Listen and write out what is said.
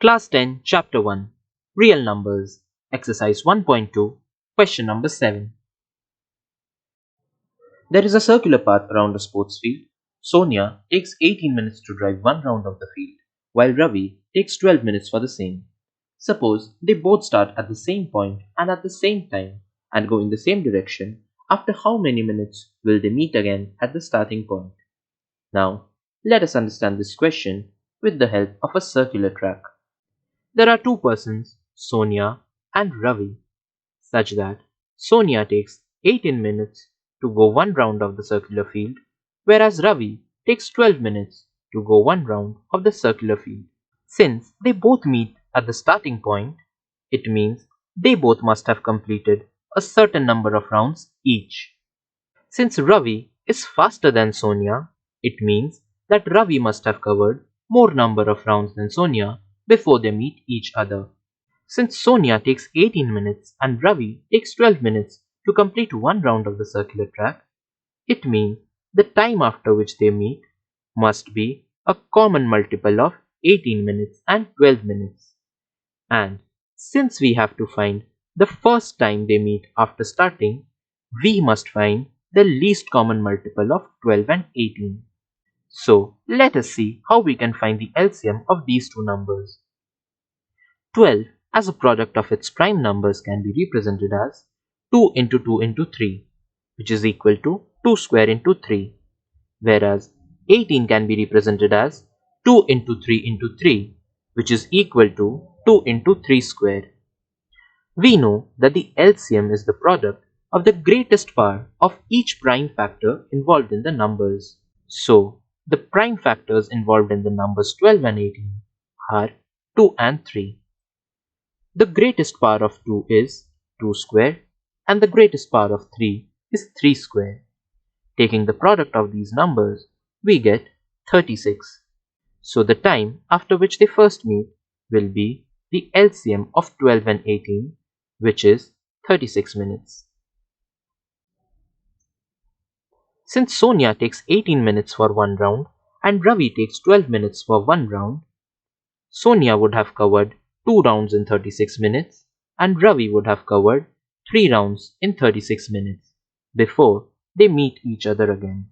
Class 10, Chapter 1, Real Numbers, Exercise 1.2, Question number 7. There is a circular path around a sports field. Sonia takes 18 minutes to drive one round of the field, while Ravi takes 12 minutes for the same. Suppose they both start at the same point and at the same time and go in the same direction. After how many minutes will they meet again at the starting point? Now, let us understand this question with the help of a circular track. There are two persons, Sonia and Ravi, such that Sonia takes 18 minutes to go one round of the circular field, whereas Ravi takes 12 minutes to go one round of the circular field. Since they both meet at the starting point, it means they both must have completed a certain number of rounds each. Since Ravi is faster than Sonia, it means that Ravi must have covered more number of rounds than Sonia before they meet each other. Since Sonia takes 18 minutes and Ravi takes 12 minutes to complete one round of the circular track, it means the time after which they meet must be a common multiple of 18 minutes and 12 minutes. And since we have to find the first time they meet after starting, we must find the least common multiple of 12 and 18. So let us see how we can find the LCM of these two numbers. 12 as a product of its prime numbers can be represented as 2 into 2 into 3, which is equal to 2 square into 3, whereas 18 can be represented as 2 into 3 into 3, which is equal to 2 into 3 square. We know that the LCM is the product of the greatest power of each prime factor involved in the numbers. So, the prime factors involved in the numbers 12 and 18 are 2 and 3. The greatest power of 2 is 2 square and the greatest power of 3 is 3 square. Taking the product of these numbers, we get 36. So the time after which they first meet will be the LCM of 12 and 18, which is 36 minutes. Since Sonia takes 18 minutes for one round and Ravi takes 12 minutes for one round, Sonia would have covered 2 rounds in 36 minutes and Ravi would have covered 3 rounds in 36 minutes before they meet each other again.